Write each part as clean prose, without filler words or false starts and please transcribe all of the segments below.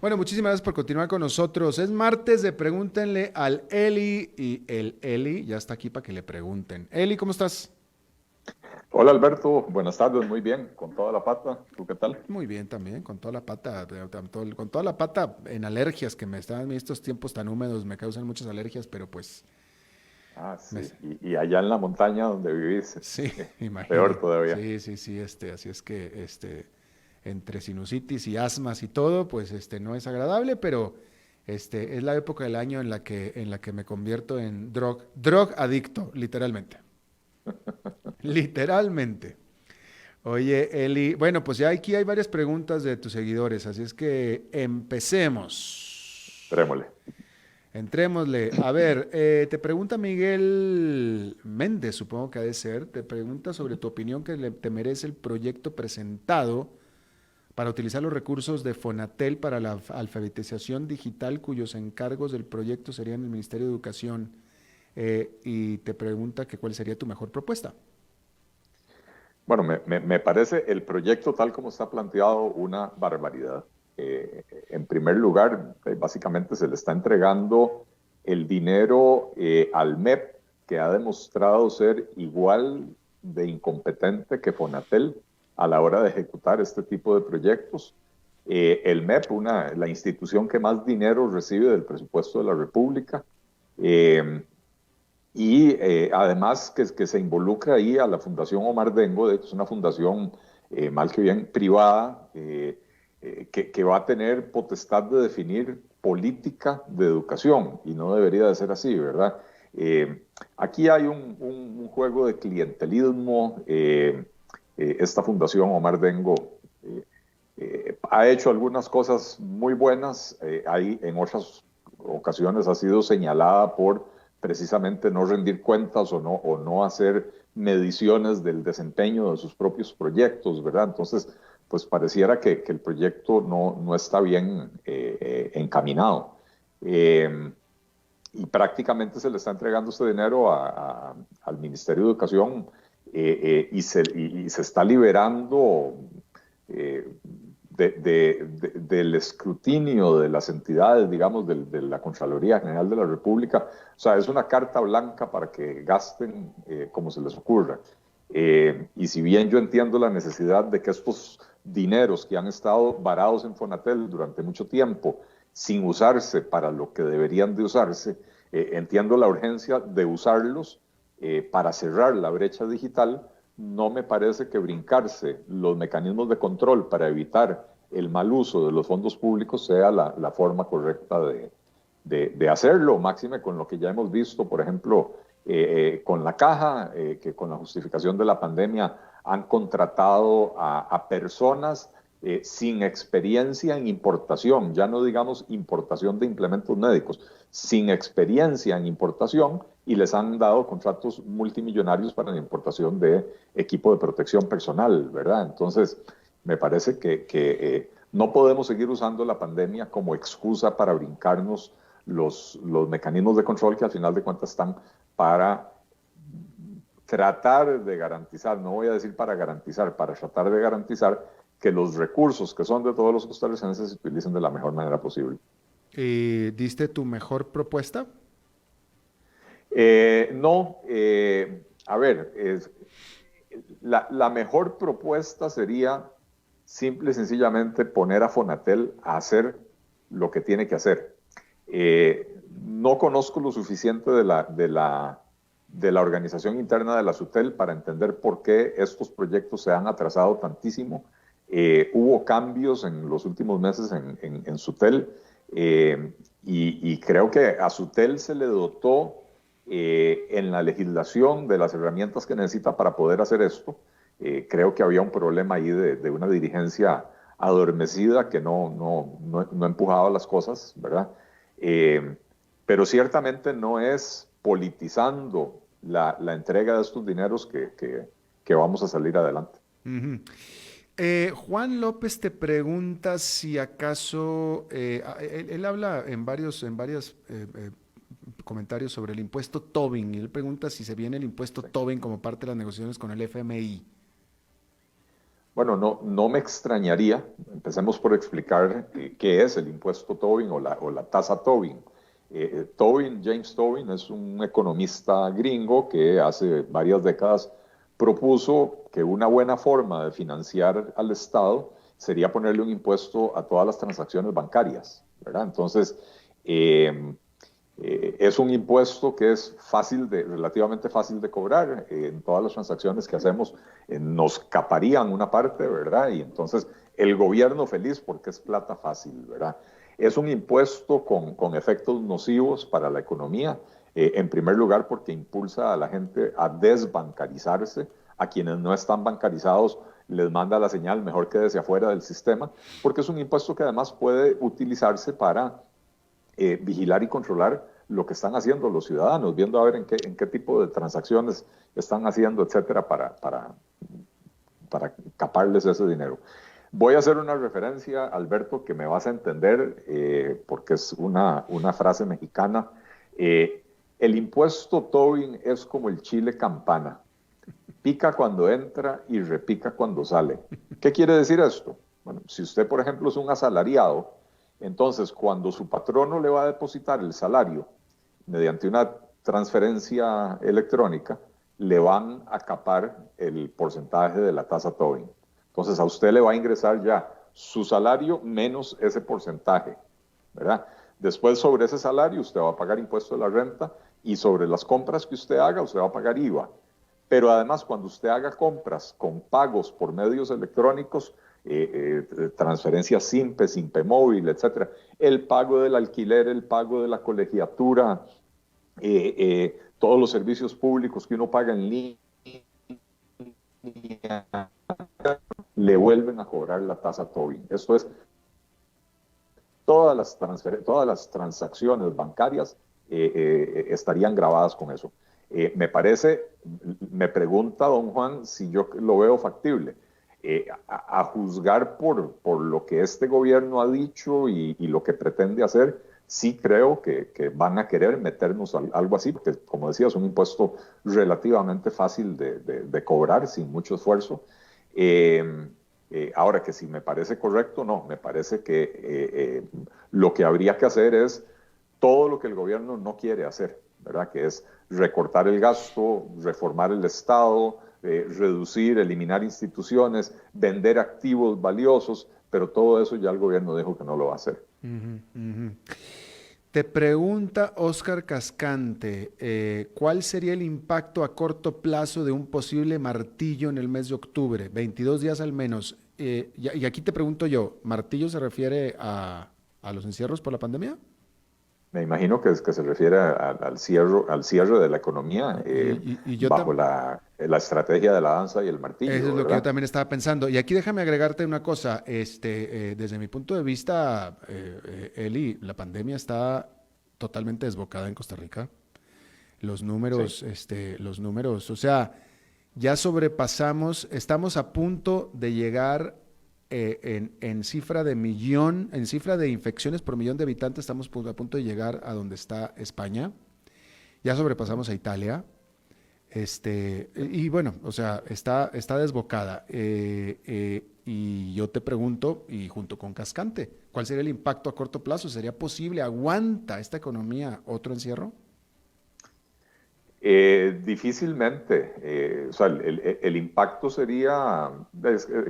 Bueno, muchísimas gracias por continuar con nosotros. Es martes de Pregúntenle al Eli y el Eli ya está aquí para que le pregunten. Eli, ¿cómo estás? Hola Alberto, buenas tardes, muy bien, con toda la pata, ¿tú qué tal? Muy bien también, con toda la pata, con toda la pata en alergias que me están, estos tiempos tan húmedos me causan muchas alergias, pero pues, Ah, me- sí, y allá en la montaña donde vivís, sí, peor imagínate. todavía. Sí, sí, sí, así es que, entre sinusitis y asmas y todo, pues, no es agradable, pero, es la época del año en la que me convierto en drug adicto, literalmente. Literalmente. Oye, Eli, bueno, pues ya aquí hay varias preguntas de tus seguidores, así es que empecemos. Trémole. Entrémosle. A ver, te pregunta Miguel Méndez, supongo que ha de ser, te pregunta sobre tu opinión que te merece el proyecto presentado para utilizar los recursos de Fonatel para la alfabetización digital, cuyos encargos del proyecto serían el Ministerio de Educación, y te pregunta que cuál sería tu mejor propuesta. Bueno, me parece el proyecto tal como está planteado una barbaridad. En primer lugar, básicamente se le está entregando el dinero al MEP, que ha demostrado ser igual de incompetente que Fonatel a la hora de ejecutar este tipo de proyectos. El MEP, la institución que más dinero recibe del presupuesto de la República, eh, y además que se involucra ahí a la Fundación Omar Dengo, de hecho es una fundación mal que bien privada, que va a tener potestad de definir política de educación y no debería de ser así, ¿verdad? Eh, Aquí hay un juego de clientelismo. Esta Fundación Omar Dengo ha hecho algunas cosas muy buenas, ahí en otras ocasiones ha sido señalada por precisamente no rendir cuentas o no hacer mediciones del desempeño de sus propios proyectos, ¿verdad? Entonces, pues pareciera que el proyecto no está bien encaminado. Eh, y prácticamente se le está entregando este dinero al Ministerio de Educación, y se está liberando eh, del escrutinio de las entidades, digamos, de la Contraloría General de la República. O sea, es una carta blanca para que gasten como se les ocurra. Y si bien yo entiendo la necesidad de que estos dineros que han estado varados en Fonatel durante mucho tiempo, sin usarse para lo que deberían de usarse, entiendo la urgencia de usarlos para cerrar la brecha digital. No me parece que brincarse los mecanismos de control para evitar el mal uso de los fondos públicos sea la forma correcta de hacerlo, máxime con lo que ya hemos visto, por ejemplo, con la caja, que con la justificación de la pandemia han contratado a personas sin experiencia en importación, ya no digamos importación de implementos médicos, sin experiencia en importación, y les han dado contratos multimillonarios para la importación de equipo de protección personal, ¿verdad? Entonces, me parece que no podemos seguir usando la pandemia como excusa para brincarnos los mecanismos de control que al final de cuentas están para tratar de garantizar, no voy a decir para garantizar, para tratar de garantizar que los recursos que son de todos los costarricenses se utilicen de la mejor manera posible. ¿Diste tu mejor propuesta? No, a ver, la mejor propuesta sería simple y sencillamente poner a Fonatel a hacer lo que tiene que hacer. No conozco lo suficiente de la organización interna de la SUTEL para entender por qué estos proyectos se han atrasado tantísimo. Hubo cambios en los últimos meses en SUTEL, y creo que a SUTEL se le dotó en la legislación de las herramientas que necesita para poder hacer esto. Creo que había un problema ahí de una dirigencia adormecida que no empujaba las cosas, ¿verdad? Eh, pero ciertamente no es politizando la entrega de estos dineros que vamos a salir adelante. Ujú. Juan López te pregunta si acaso, él habla en varios comentarios sobre el impuesto Tobin, y él pregunta si se viene el impuesto Sí. Tobin como parte de las negociaciones con el FMI. Bueno, no me extrañaría. Empecemos por explicar qué es el impuesto Tobin o la tasa Tobin. James Tobin, es un economista gringo que hace varias décadas propuso que una buena forma de financiar al Estado sería ponerle un impuesto a todas las transacciones bancarias, ¿verdad? Entonces, eh, es un impuesto que es relativamente fácil de cobrar. En todas las transacciones que hacemos nos caparían una parte, ¿verdad? Y entonces el gobierno feliz porque es plata fácil, ¿verdad? Es un impuesto con efectos nocivos para la economía. En primer lugar, porque impulsa a la gente a desbancarizarse. A quienes no están bancarizados les manda la señal, mejor quédese afuera del sistema, porque es un impuesto que además puede utilizarse para vigilar y controlar lo que están haciendo los ciudadanos, viendo a ver en qué tipo de transacciones están haciendo, etcétera, para caparles ese dinero. Voy a hacer una referencia, Alberto, que me vas a entender, porque es una frase mexicana. El impuesto Tobin es como el chile campana. Pica cuando entra y repica cuando sale. ¿Qué quiere decir esto? Bueno, si usted, por ejemplo, es un asalariado, entonces cuando su patrono le va a depositar el salario mediante una transferencia electrónica, le van a capar el porcentaje de la tasa Tobin. Entonces a usted le va a ingresar ya su salario menos ese porcentaje, ¿verdad? Después sobre ese salario usted va a pagar impuesto de la renta y sobre las compras que usted haga usted va a pagar IVA. Pero además, cuando usted haga compras con pagos por medios electrónicos, transferencias SIMPE, SIMPE móvil, etcétera, el pago del alquiler, el pago de la colegiatura, todos los servicios públicos que uno paga en línea, le vuelven a cobrar la tasa Tobin. Esto es, todas las transacciones bancarias estarían grabadas con eso. Me pregunta don Juan si yo lo veo factible. A juzgar por lo que este gobierno ha dicho y lo que pretende hacer, sí creo que van a querer meternos algo así, porque como decía, es un impuesto relativamente fácil de cobrar sin mucho esfuerzo. Ahora que si me parece correcto, no, me parece que lo que habría que hacer es todo lo que el gobierno no quiere hacer, ¿verdad? Que es recortar el gasto, reformar el Estado, reducir, eliminar instituciones, vender activos valiosos, pero todo eso ya el gobierno dijo que no lo va a hacer. Ujú, ujú. Te pregunta Oscar Cascante, ¿cuál sería el impacto a corto plazo de un posible martillo en el mes de octubre? 22 días al menos. Y aquí te pregunto yo, ¿martillo se refiere a los encierros por la pandemia? Me imagino que se refiere al cierre de la economía Y yo bajo la estrategia de la danza y el eso es martillo, lo que yo ¿verdad? también estaba pensando. Y aquí déjame agregarte una cosa. Desde mi punto de vista, Eli, la pandemia está totalmente desbocada en Costa Rica. Sí. Los números, o sea, ya sobrepasamos, estamos a punto de llegar en cifra de millón, en cifra de infecciones por millón de habitantes, estamos a punto de llegar a donde está España. Ya sobrepasamos a Italia. Y bueno, o sea, está desbocada. Y yo te pregunto, y junto con Cascante, ¿cuál sería el impacto a corto plazo? ¿Sería posible? ¿Aguanta esta economía otro encierro? Difícilmente, o sea, el impacto sería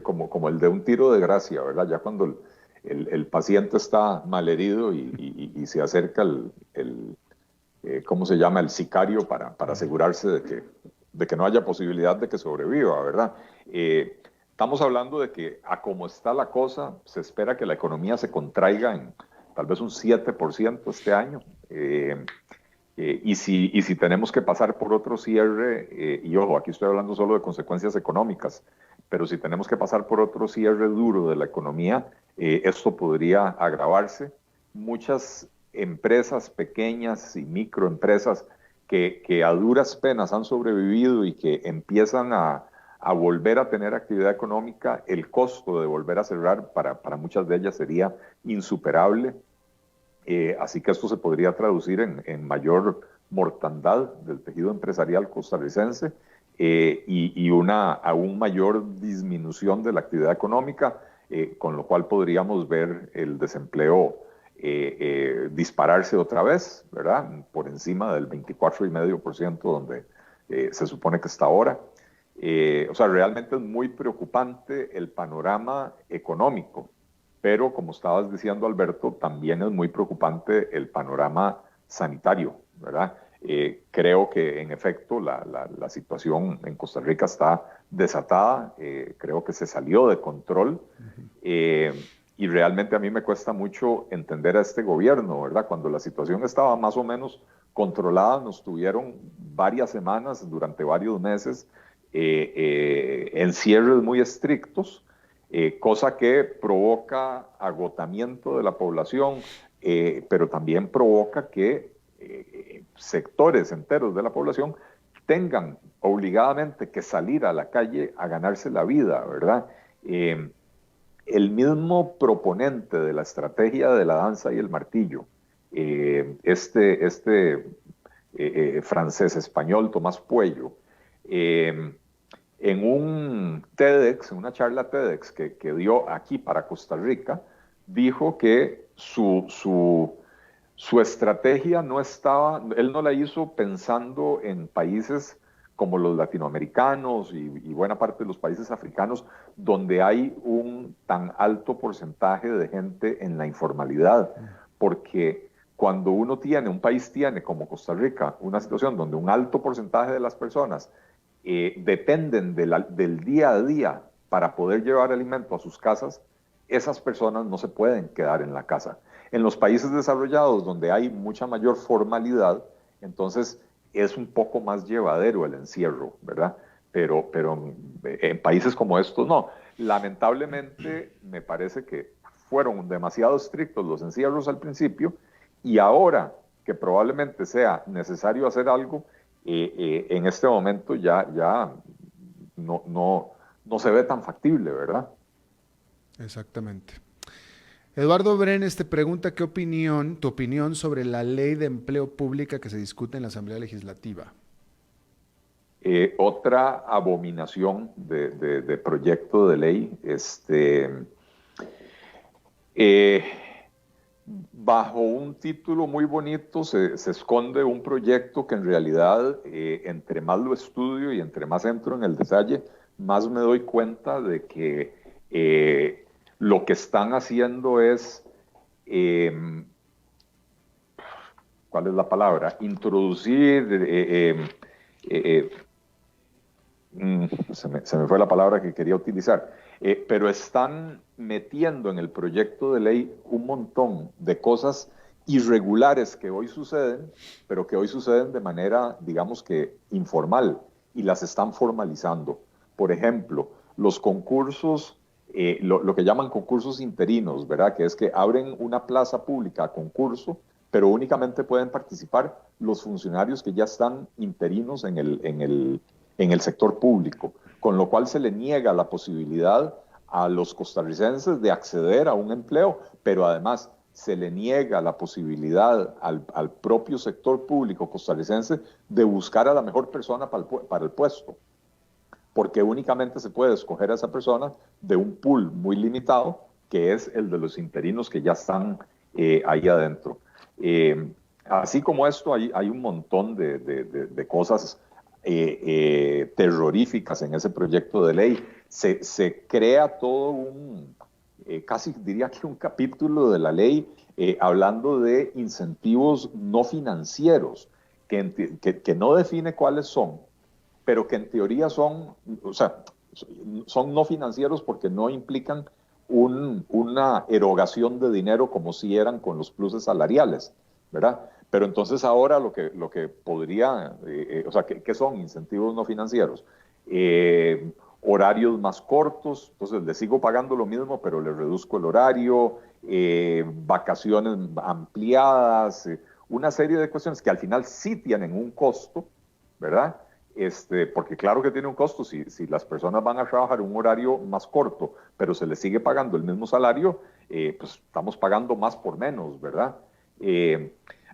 como el de un tiro de gracia, ¿verdad? Ya cuando el paciente está malherido y se acerca ¿cómo se llama? El sicario para Ujú. asegurarse de que no haya posibilidad de que sobreviva, ¿verdad? Estamos hablando de que a como está la cosa, se espera que la economía se contraiga en tal vez un 7% este año. Y si tenemos que pasar por otro cierre, y ojo, aquí estoy hablando solo de consecuencias económicas, pero si tenemos que pasar por otro cierre duro de la economía, esto podría agravarse. Muchas empresas pequeñas y microempresas que a duras penas han sobrevivido y que empiezan a volver a tener actividad económica, el costo de volver a cerrar para muchas de ellas sería insuperable. Así que esto se podría traducir en mayor mortandad del tejido empresarial costarricense y una aún mayor disminución de la actividad económica, con lo cual podríamos ver el desempleo dispararse otra vez, ¿verdad? Por encima del 24,5% donde se supone que está ahora. O sea, realmente es muy preocupante el panorama económico, pero como estabas diciendo, Alberto, también es muy preocupante el panorama sanitario, ¿verdad? Creo que en efecto la situación en Costa Rica está desatada, creo que se salió de control. Y realmente a mí me cuesta mucho entender a este gobierno, ¿verdad? Cuando la situación estaba más o menos controlada, nos tuvieron varias semanas, durante varios meses, encierros muy estrictos, cosa que provoca agotamiento de la población, pero también provoca que sectores enteros de la población tengan obligadamente que salir a la calle a ganarse la vida, ¿verdad? El mismo proponente de la estrategia de la danza y el martillo, francés español Tomás Puello, en un TEDx, en una charla TEDx que dio aquí para Costa Rica, dijo que su estrategia no estaba, él no la hizo pensando en países como los latinoamericanos y buena parte de los países africanos, donde hay un tan alto porcentaje de gente en la informalidad, porque cuando un país tiene como Costa Rica una situación donde un alto porcentaje de las personas dependen del día a día para poder llevar alimento a sus casas, esas personas no se pueden quedar en la casa. En los países desarrollados, donde hay mucha mayor formalidad, entonces es un poco más llevadero el encierro, ¿verdad? Pero en países como estos no. Lamentablemente me parece que fueron demasiado estrictos los encierros al principio y ahora que probablemente sea necesario hacer algo, en este momento ya no se ve tan factible, ¿verdad? Exactamente. Eduardo Brenes te pregunta tu opinión sobre la ley de empleo pública que se discute en la Asamblea Legislativa. Otra abominación de proyecto de ley, eh, bajo un título muy bonito se esconde un proyecto que en realidad, entre más lo estudio y entre más entro en el detalle, más me doy cuenta de que lo que están haciendo es, ¿cuál es la palabra? Introducir, se me fue la palabra que quería utilizar, pero están metiendo en el proyecto de ley un montón de cosas irregulares que hoy suceden, pero que hoy suceden de manera, digamos que informal, y las están formalizando. Por ejemplo, los concursos, lo que llaman concursos interinos, ¿verdad? Que es que abren una plaza pública a concurso, pero únicamente pueden participar los funcionarios que ya están interinos en el sector público, con lo cual se le niega la posibilidad a los costarricenses de acceder a un empleo, pero además se le niega la posibilidad al propio sector público costarricense de buscar a la mejor persona para el puesto, porque únicamente se puede escoger a esa persona de un pool muy limitado, que es el de los interinos que ya están ahí adentro. Así como esto, hay un montón de cosas terroríficas en ese proyecto de ley. Se crea todo casi diría que un capítulo de la ley hablando de incentivos no financieros, que no define cuáles son, pero que en teoría son, o sea, son no financieros porque no implican una erogación de dinero como si eran con los pluses salariales, ¿verdad? Pero entonces ahora lo que podría, o sea, ¿qué son incentivos no financieros? Horarios más cortos, entonces le sigo pagando lo mismo, pero le reduzco el horario, vacaciones ampliadas, una serie de cuestiones que al final sí tienen un costo, ¿verdad? Porque claro que tiene un costo, si las personas van a trabajar un horario más corto, pero se les sigue pagando el mismo salario, pues estamos pagando más por menos, ¿verdad?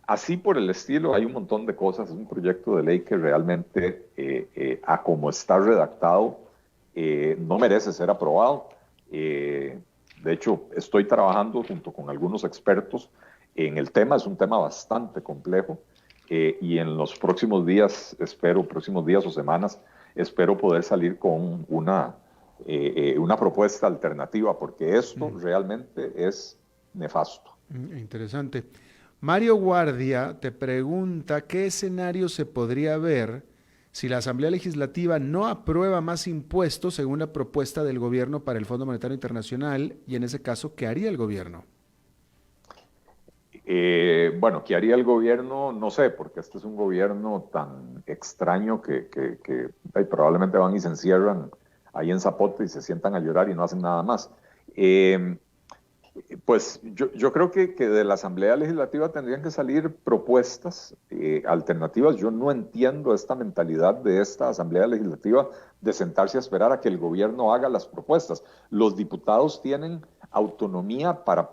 así por el estilo, hay un montón de cosas. Es un proyecto de ley que realmente, a como está redactado, no merece ser aprobado. De hecho, estoy trabajando junto con algunos expertos en el tema. Es un tema bastante complejo y en los próximos días o semanas, espero poder salir con una propuesta alternativa, porque esto realmente es nefasto. Interesante. Mario Guardia te pregunta qué escenario se podría ver si la Asamblea Legislativa no aprueba más impuestos según la propuesta del gobierno para el Fondo Monetario Internacional y en ese caso, ¿qué haría el gobierno? Bueno, ¿qué haría el gobierno? No sé, porque este es un gobierno tan extraño que probablemente van y se encierran ahí en Zapote y se sientan a llorar y no hacen nada más. Eh, pues yo creo que de la Asamblea Legislativa tendrían que salir propuestas alternativas. Yo no entiendo esta mentalidad de esta Asamblea Legislativa de sentarse a esperar a que el gobierno haga las propuestas. Los diputados tienen autonomía para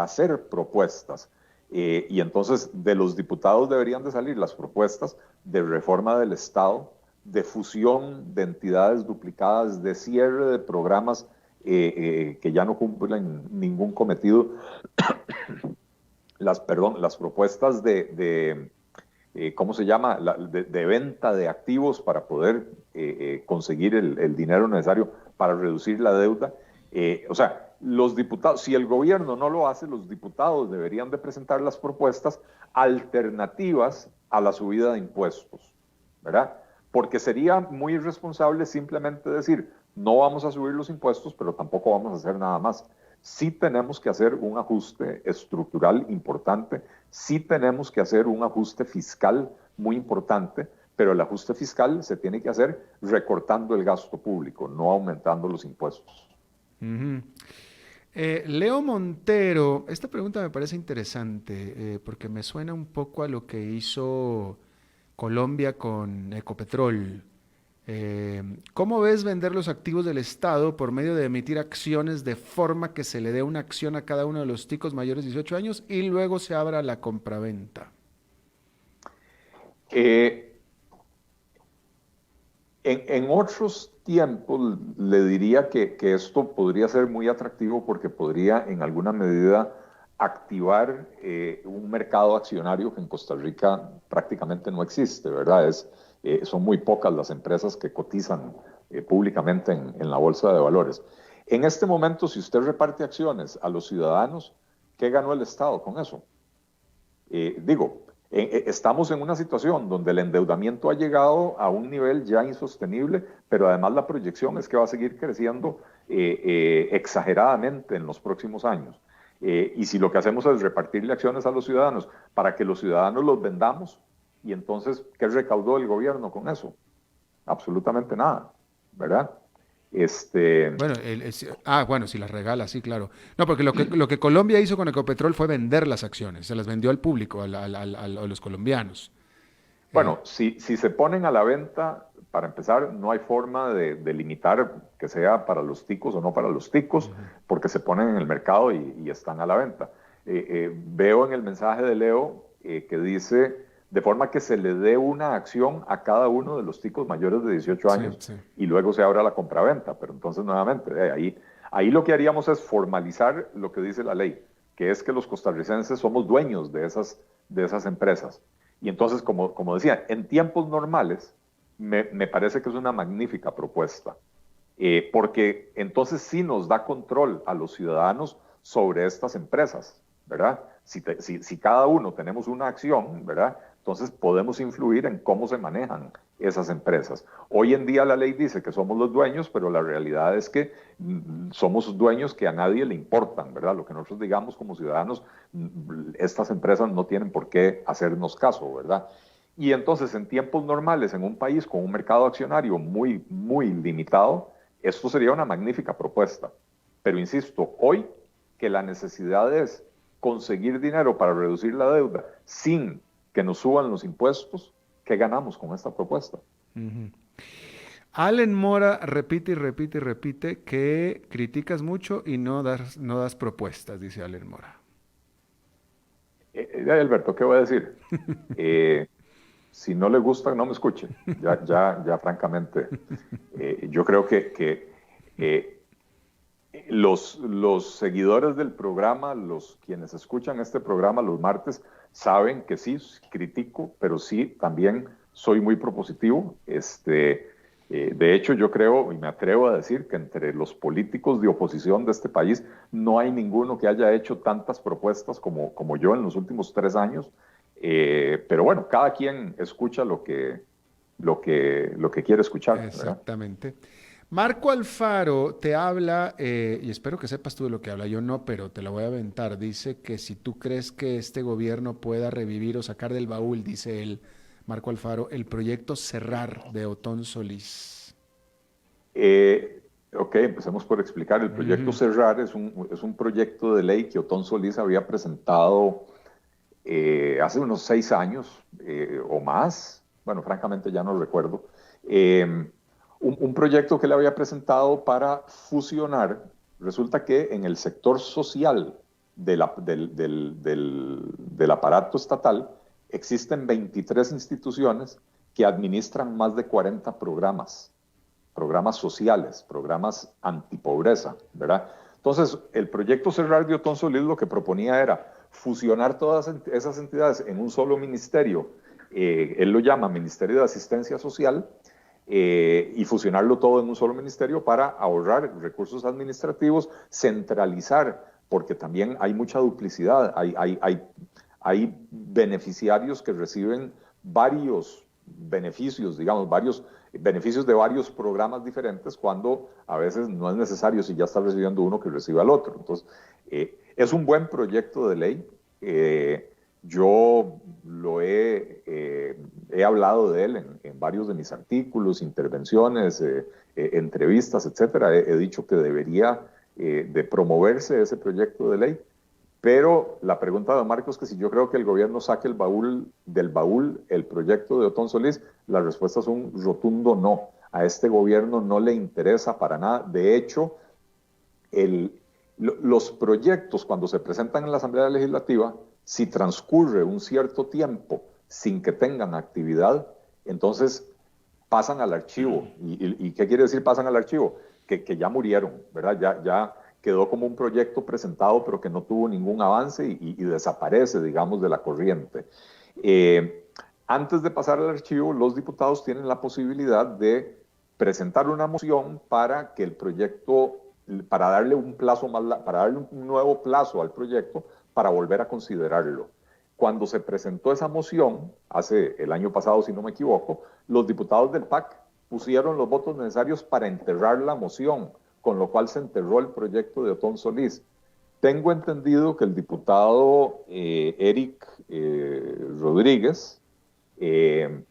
hacer propuestas. Y entonces de los diputados deberían de salir las propuestas de reforma del Estado, de fusión de entidades duplicadas, de cierre de programas que ya no cumplen ningún cometido, las propuestas ¿cómo se llama? De venta de activos para poder conseguir el dinero necesario para reducir la deuda. O sea, los diputados, si el gobierno no lo hace, los diputados deberían de presentar las propuestas alternativas a la subida de impuestos, ¿verdad? Porque sería muy irresponsable simplemente decir, no vamos a subir los impuestos, pero tampoco vamos a hacer nada más. Sí tenemos que hacer un ajuste estructural importante, sí tenemos que hacer un ajuste fiscal muy importante, pero el ajuste fiscal se tiene que hacer recortando el gasto público, no aumentando los impuestos. Ujú. Leo Montero, esta pregunta me parece interesante porque me suena un poco a lo que hizo Colombia con Ecopetrol. ¿Cómo ves vender los activos del Estado por medio de emitir acciones de forma que se le dé una acción a cada uno de los ticos mayores de 18 años y luego se abra la compraventa? Eh, en otros tiempos le diría que esto podría ser muy atractivo porque podría en alguna medida activar un mercado accionario que en Costa Rica prácticamente no existe, ¿verdad? Son muy pocas las empresas que cotizan públicamente en la bolsa de valores. En este momento, si usted reparte acciones a los ciudadanos, ¿qué ganó el Estado con eso? Digo, estamos en una situación donde el endeudamiento ha llegado a un nivel ya insostenible, pero además la proyección es que va a seguir creciendo exageradamente en los próximos años. Y si lo que hacemos es repartirle acciones a los ciudadanos para que los ciudadanos los vendamos, y entonces, ¿qué recaudó el gobierno con eso? Absolutamente nada, ¿verdad? Este, Bueno, bueno, si las regala, sí, claro. No, porque lo que Colombia hizo con Ecopetrol fue vender las acciones, se las vendió al público, a los colombianos. Eh, Bueno, si se ponen a la venta, para empezar, no hay forma de limitar que sea para los ticos o no para los ticos, Ujú. porque se ponen en el mercado y están a la venta. Veo en el mensaje de Leo que dice, de forma que se le dé una acción a cada uno de los ticos mayores de 18 Sí, años sí. y luego se abra la compraventa. Pero entonces, nuevamente, ahí lo que haríamos es formalizar lo que dice la ley, que es que los costarricenses somos dueños de esas empresas. Y entonces, como decía, en tiempos normales me parece que es una magnífica propuesta, porque entonces sí nos da control a los ciudadanos sobre estas empresas, ¿verdad? Si cada uno tenemos una acción, ¿verdad? Entonces podemos influir en cómo se manejan esas empresas. Hoy en día la ley dice que somos los dueños, pero la realidad es que somos dueños que a nadie le importan, ¿verdad? Lo que nosotros digamos como ciudadanos, estas empresas no tienen por qué hacernos caso, ¿verdad? Y entonces en tiempos normales, en un país con un mercado accionario muy, muy limitado, esto sería una magnífica propuesta. Pero insisto, hoy que la necesidad es conseguir dinero para reducir la deuda sin que nos suban los impuestos, ¿qué ganamos con esta propuesta? Ujú. Allen Mora repite y repite y repite que criticas mucho y no das propuestas, dice Allen Mora. Alberto, ¿qué voy a decir? Eh, si no le gusta, no me escuche. Ya francamente, yo creo que eh, los seguidores del programa, quienes escuchan este programa los martes, saben que sí, critico, pero sí, también soy muy propositivo. De hecho, yo creo y me atrevo a decir que entre los políticos de oposición de este país no hay ninguno que haya hecho tantas propuestas como yo en los últimos 3 años. Pero bueno, cada quien escucha lo que quiere escuchar, ¿verdad? Exactamente. Marco Alfaro te habla, y espero que sepas tú de lo que habla, yo no, pero te la voy a aventar. Dice que si tú crees que este gobierno pueda revivir o sacar del baúl, dice él, Marco Alfaro, el proyecto Cerrar de Otón Solís. Ok, empecemos por explicar. El proyecto Ujú. Cerrar es un proyecto de ley que Otón Solís había presentado hace unos 6 años o más. Bueno, francamente ya no recuerdo. Eh, un proyecto que le había presentado para fusionar. Resulta que en el sector social del aparato estatal existen 23 instituciones que administran más de 40 programas sociales, programas antipobreza, ¿verdad? Entonces, el proyecto Cerrar de Otón Solís lo que proponía era fusionar todas esas entidades en un solo ministerio, él lo llama Ministerio de Asistencia Social, y fusionarlo todo en un solo ministerio para ahorrar recursos administrativos, centralizar, porque también hay mucha duplicidad, hay beneficiarios que reciben varios beneficios, digamos, varios beneficios de varios programas diferentes cuando a veces no es necesario si ya está recibiendo uno que reciba al otro. Entonces, es un buen proyecto de ley. Yo he hablado de él en varios de mis artículos, intervenciones, entrevistas, etcétera. He dicho que debería de promoverse ese proyecto de ley. Pero la pregunta de Marcos es que si yo creo que el gobierno saque del baúl el proyecto de Otón Solís, la respuesta es un rotundo no. A este gobierno no le interesa para nada. De hecho, los proyectos cuando se presentan en la Asamblea Legislativa, si transcurre un cierto tiempo sin que tengan actividad, entonces pasan al archivo. ¿Y qué quiere decir pasan al archivo? Que ya murieron, ¿verdad? Ya quedó como un proyecto presentado, pero que no tuvo ningún avance y desaparece, digamos, de la corriente. Eh, Antes de pasar al archivo, los diputados tienen la posibilidad de presentar una moción para que el proyecto, para darle un plazo más, para darle un nuevo plazo al proyecto para volver a considerarlo. Cuando se presentó esa moción, hace el año pasado, si no me equivoco, los diputados del PAC pusieron los votos necesarios para enterrar la moción, con lo cual se enterró el proyecto de Otón Solís. Tengo entendido que el diputado Eric Rodríguez, eh,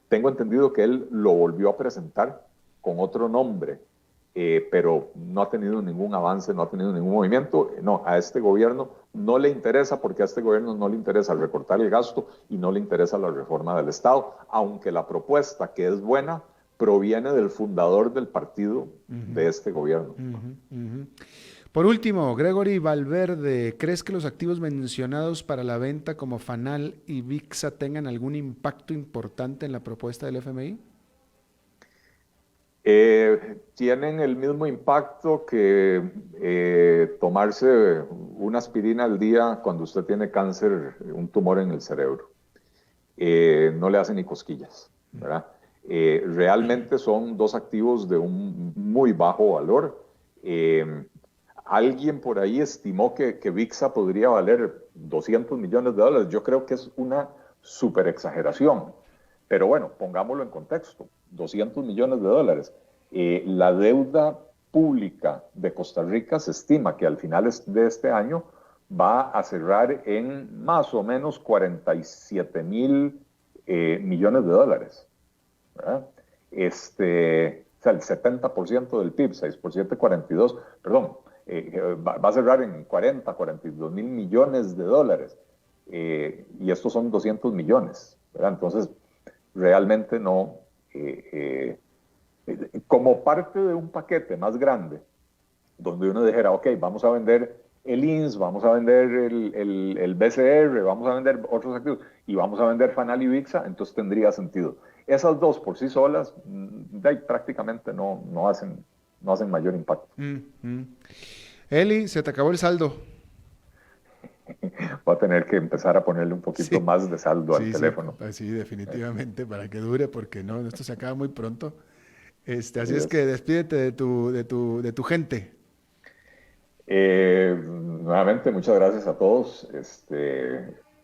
tengo entendido que él lo volvió a presentar con otro nombre, pero no ha tenido ningún avance, no ha tenido ningún movimiento. No, a este gobierno no le interesa porque a este gobierno no le interesa recortar el gasto y no le interesa la reforma del Estado, aunque la propuesta, que es buena, proviene del fundador del partido de este gobierno. Por último, Gregory Valverde, ¿crees que los activos mencionados para la venta como Fanal y VIXA tengan algún impacto importante en la propuesta del FMI? Tienen el mismo impacto que tomarse una aspirina al día cuando usted tiene cáncer, un tumor en el cerebro. No le hacen ni cosquillas, ¿verdad? Realmente son dos activos de un muy bajo valor. Alguien por ahí estimó que VIXA podría valer $200 millones. Yo creo que es una super exageración. Pero bueno, pongámoslo en contexto. $200 millones. La deuda pública de Costa Rica se estima que al final de este año va a cerrar en más o menos 47.000 millones de dólares, ¿verdad? O sea, el 70% del PIB, 6 por 7, 42, perdón, va a cerrar en 42.000 millones de dólares. Y estos son 200 millones, ¿verdad? Entonces, realmente no, como parte de un paquete más grande, donde uno dijera, ok, vamos a vender el INS, vamos a vender el BCR, vamos a vender otros activos y vamos a vender Fanal y VIXA, entonces tendría sentido. Esas dos por sí solas prácticamente no hacen mayor impacto. Eli, se te acabó el saldo. Voy a tener que empezar a ponerle un poquito Sí, más de saldo al sí, sí, teléfono. sí, definitivamente, para que dure, porque no, esto se acaba muy pronto. Así Así es que es. despídete de tu gente. Nuevamente, muchas gracias a todos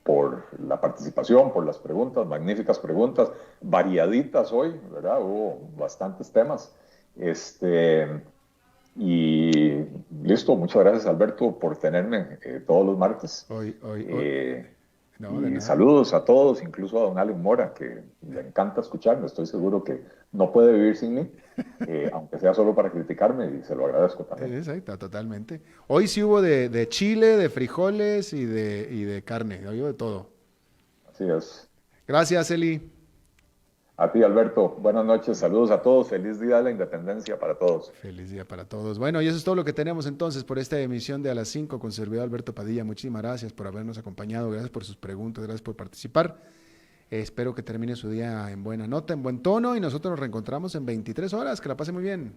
por la participación, por las preguntas, magníficas preguntas, variaditas hoy, ¿verdad? Hubo bastantes temas. Y listo, muchas gracias Alberto por tenerme todos los martes. Hoy. No, de Y nada. saludos a todos, incluso a don Allen Mora, que le encanta escucharme. Estoy seguro que no puede vivir sin mí, aunque sea solo para criticarme, y se lo agradezco también. Exacto, totalmente. Hoy sí hubo de chile, de frijoles y de carne, hubo de todo. Así es. Gracias, Eli. A ti, Alberto. Buenas noches. Saludos a todos. Feliz Día de la Independencia para todos. Feliz día para todos. Bueno, y eso es todo lo que tenemos entonces por esta emisión de A las 5 con servidor Alberto Padilla. Muchísimas gracias por habernos acompañado, gracias por sus preguntas, gracias por participar. Espero que termine su día en buena nota, en buen tono y nosotros nos reencontramos en 23 horas. Que la pase muy bien.